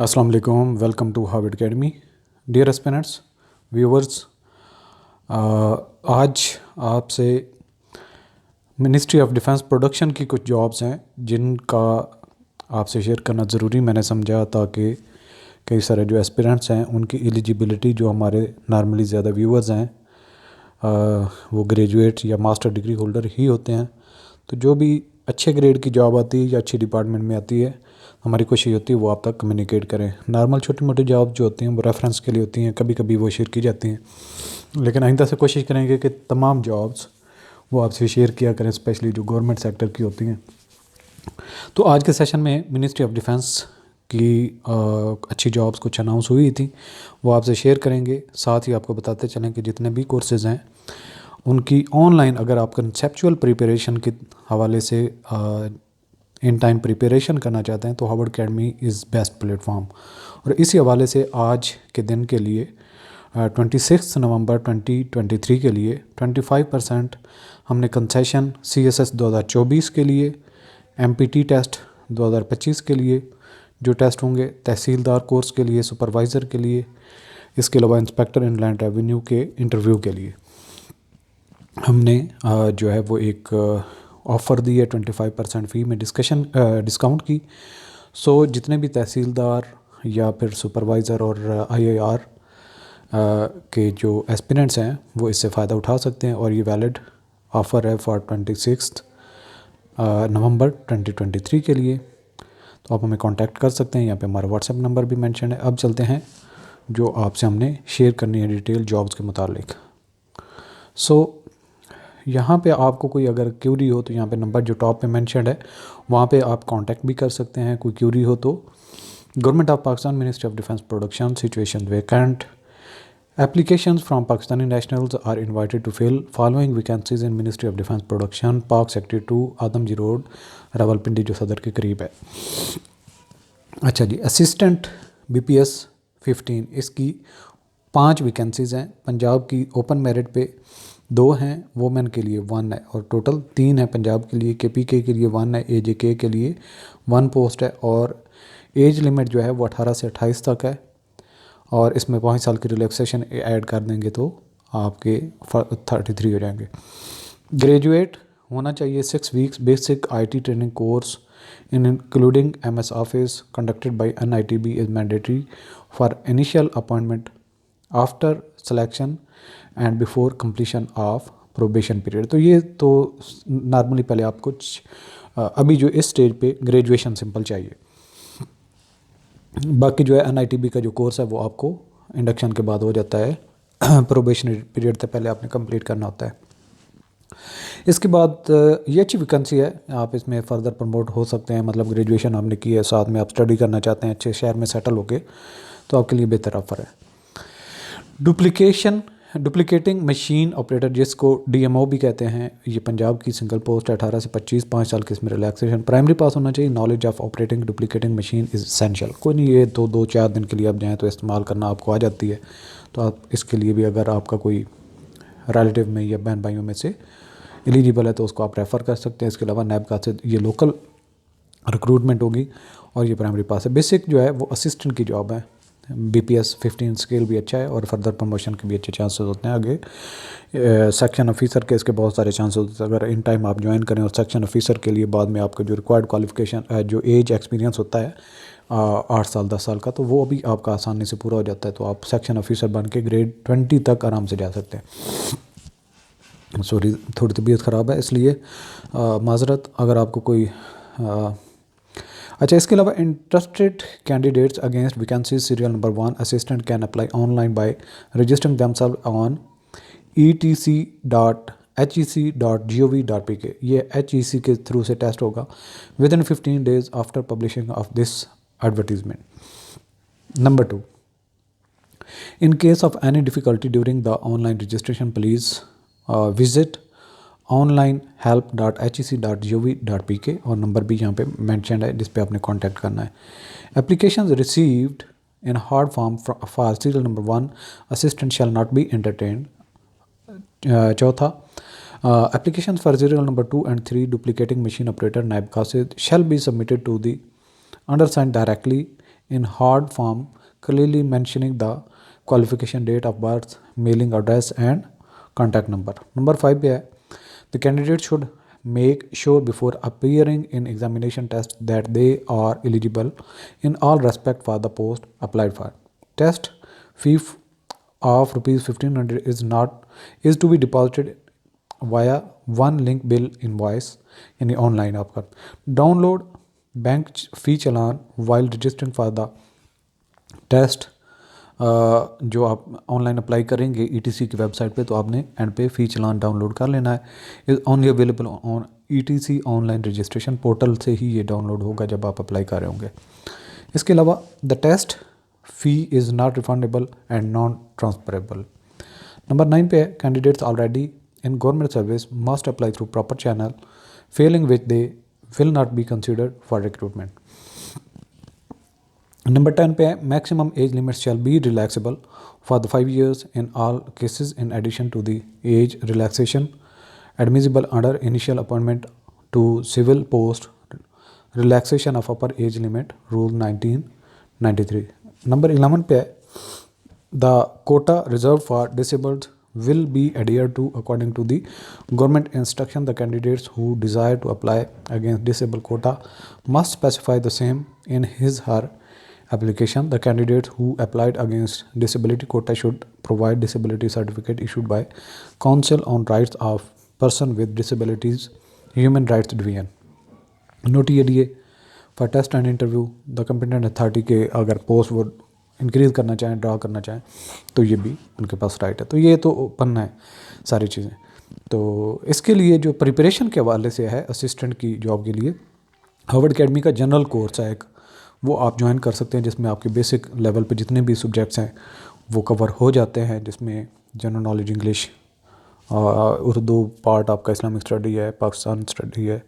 अस्सलाम वालेकुम, welcome to Harvard academy. Dear aspirants, viewers, आज आपसे मिनिस्ट्री ऑफ डिफेंस प्रोडक्शन की कुछ जॉब्स हैं जिनका आपसे शेयर करना ज़रूरी मैंने समझा, ताकि कई सारे जो एस्पिरेंट्स हैं उनकी एलिजिबिलिटी, जो हमारे नॉर्मली ज़्यादा व्यूवर्स हैं वो ग्रेजुएट या मास्टर डिग्री होल्डर ही होते हैं। तो जो भी अच्छे ग्रेड की जॉब आती है या अच्छी डिपार्टमेंट में आती है, हमारी कोशिश होती है वो आप तक कम्युनिकेट करें। नॉर्मल छोटी मोटी जॉब जो होती हैं वो रेफरेंस के लिए होती हैं, कभी कभी वो शेयर की जाती हैं, लेकिन आइंदा से कोशिश करेंगे कि तमाम जॉब्स वो आपसे शेयर किया करें, स्पेशली जो गवर्नमेंट सेक्टर की होती हैं। तो आज के सेशन में मिनिस्ट्री ऑफ डिफेंस की अच्छी जॉब्स कुछ अनाउंस हुई थी, वो आपसे शेयर करेंगे। साथ ही आपको बताते चलें कि जितने भी कोर्सेज़ हैं उनकी ऑनलाइन, अगर आप कंसेप्चुअल प्रिपरेशन के हवाले से इन टाइम प्रिपरेशन करना चाहते हैं तो Harvard academy is best platform. और इसी हवाले से आज के दिन के लिए 26 नवंबर 2023 के लिए 25% हमने कंसेशन CSS 2024 के लिए, MPT टेस्ट 2025 के लिए जो टेस्ट होंगे, तहसीलदार कोर्स के लिए, सुपरवाइज़र के लिए, इसके अलावा इंस्पेक्टर इनलैंड रेवेन्यू के इंटरव्यू के लिए हमने जो है वो एक ऑफ़र दी है 25% फ़ी में डिस्काउंट की। सो जितने भी तहसीलदार या फिर सुपरवाइज़र और IAR के जो एस्पिरेंट्स हैं वो इससे फ़ायदा उठा सकते हैं, और ये वैलिड ऑफ़र है फॉर 26 नवंबर 2023 के लिए। तो आप हमें कांटेक्ट कर सकते हैं, यहाँ पे हमारा व्हाट्सएप नंबर भी मेंशन है। अब चलते हैं जो आपसे हमने शेयर करनी है डिटेल जॉब्स के मुतालिक। सो यहाँ पे आपको कोई अगर क्यूरी हो तो यहाँ पे नंबर जो टॉप पे मेंशन्ड है वहाँ पे आप कांटेक्ट भी कर सकते हैं, कोई क्यूरी हो तो। Government of Pakistan, ministry of defence production, situation vacant, applications from Pakistani nationals are invited to fill following vacancies in Ministry of Defence Production, पाक सेक्टर 2, आदमजी रोड, रावलपिंडी जो सदर के करीब है। अच्छा जी, असिस्टेंट BPS 15, इसकी 5 वैकेंसीज़ हैं। पंजाब की ओपन मेरिट पे 2 हैं, वोमेन के लिए 1 है, और टोटल 3 है पंजाब के लिए। KPK के लिए 1 है, AJK के लिए 1 पोस्ट है, और एज लिमिट जो है वो 18 से 28 तक है, और इसमें 5 साल की रिलैक्सेशन ऐड कर देंगे तो आपके 33 हो जाएंगे। ग्रेजुएट होना चाहिए, 6 weeks basic IT training course in including MS office conducted by NITB is mandatory for initial appointment after selection and before completion of probation period. तो ये तो नॉर्मली पहले आप कुछ अभी जो इस स्टेज पे ग्रेजुएशन सिंपल चाहिए। बाकी जो है NITB का जो कोर्स है वो आपको इंडक्शन के बाद हो जाता है, प्रोबेशन पीरियड से पहले आपने कंप्लीट करना होता है। इसके बाद ये अच्छी वैकेंसी है, आप इसमें फ़र्दर प्रमोट हो सकते हैं। मतलब ग्रेजुएशन आपने की है, साथ में आप स्टडी करना चाहते हैं अच्छे शहर में सेटल होके, तो आपके लिए बेहतर ऑफ़र है। डुप्लिकेटिंग मशीन ऑपरेटर, जिसको DMO भी कहते हैं, ये पंजाब की सिंगल पोस्ट है, 18 से 25, 5 साल की इसमें रिलैक्सेशन। प्राइमरी पास होना चाहिए। Knowledge of operating duplicating machine is essential. कोई नहीं, ये तो 2-4 दिन के लिए आप जाएँ तो इस्तेमाल करना आपको आ जाती है, तो आप इसके लिए भी अगर आपका कोई रिलेटिव में या बहन भाइयों में से एलिजिबल है तो उसको आप रेफ़र कर सकते हैं। इसके अलावा नैब का से ये लोकल रिक्रूटमेंट होगी, और ये प्राइमरी पास है। बेसिक जो है वो असिस्टेंट की जॉब है। BPS 15 स्केल भी अच्छा है, और फर्दर प्रमोशन के भी अच्छे चांसेस होते हैं आगे। सेक्शन ऑफिसर के इसके बहुत सारे चांसेस होते हैं, अगर इन टाइम आप ज्वाइन करें। और सेक्शन ऑफिसर के लिए बाद में आपका जो रिक्वायर्ड क्वालिफिकेशन जो एज एक्सपीरियंस होता है 8 साल 10 साल का, तो वो भी आपका आसानी से पूरा हो जाता है, तो आप सेक्शन ऑफिसर बन के ग्रेड 20 तक आराम से जा सकते हैं। सॉरी, थोड़ी तबीयत ख़राब है इसलिए माजरत अगर आपको कोई अच्छा। इसके अलावा interested candidates against vacancies serial number 1 assistant can apply online by registering themselves on etc.hec.gov.pk। ये HEC के थ्रू से टेस्ट होगा with in 15 days after publishing of this advertisement. Number 2, in case of any difficulty during the online registration, please visit onlinehelp.hec.gov.pk, और number भी यहाँ पे mention है जिस पे आपने कांटेक्ट करना है। Applications received in hard form for serial number 1 assistant shall not be entertained. चौथा, applications for serial number 2 and 3 duplicating machine operator नायब कासिद shall be submitted to the undersigned directly in hard form clearly mentioning the qualification, date of birth, mailing address and contact number. Number 5 पे है the candidate should make sure before appearing in examination test that they are eligible in all respect for the post applied for. Test fee of rupees 1500 is to be deposited via one link bill invoice यानी online आपका download bank fee चालान while registering for the test. जो आप online apply करेंगे ETC की website पे तो आपने एंड पे फ़ी चालान डाउनलोड कर लेना है। Is only available on etc online registration portal से ही ये डाउनलोड होगा जब आप अप्लाई कर रहे होंगे। इसके अलावा the test fee is not refundable and non transferable. Number 9 पे है candidates already in government service must apply through proper channel, failing which they will not be considered for recruitment. Number 10 पे maximum age limits shall be relaxable for the 5 years in all cases in addition to the age relaxation admissible under initial appointment to civil post relaxation of upper age limit rule 1993. Number 11 पे the quota reserved for disabled will be adhered to according to the government instruction. The candidates who desire to apply against disabled quota must specify the same in his/her application. The candidates who applied against disability quota should provide disability certificate issued by Council on Rights of Person with Disabilities, Human Rights Division. Note ये दिए for test and interview the competent authority के अगर post वो increase करना चाहें draw करना चाहें तो ये भी उनके पास राइट है। तो ये तो पन्ना है सारी चीज़ें। तो इसके लिए जो प्रिपरेशन के हवाले से है असिस्टेंट की जॉब के लिए हार्वर्ड अकेडमी का जनरल कोर्स है एक, वो आप ज्वाइन कर सकते हैं जिसमें आपके बेसिक लेवल पे जितने भी सब्जेक्ट्स हैं वो कवर हो जाते हैं, जिसमें general knowledge English, Urdu part आपका, इस्लामिक स्टडी है, पाकिस्तान स्टडी है,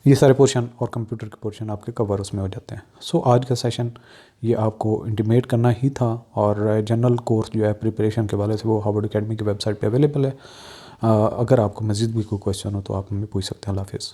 ये सारे पोर्शन और कंप्यूटर के पोर्शन आपके कवर उसमें हो जाते हैं। सो आज का सेशन ये आपको इंटीमेट करना ही था और जनरल कोर्स जो है प्रिपरेशन के वाले से वो हार्वर्ड अकेडमी की वेबसाइट पे अवेलेबल है। अगर आपको मज़ीद भी कोई क्वेश्चन हो तो आप हमें पूछ सकते हैं। अल्लाह हाफ़िज़।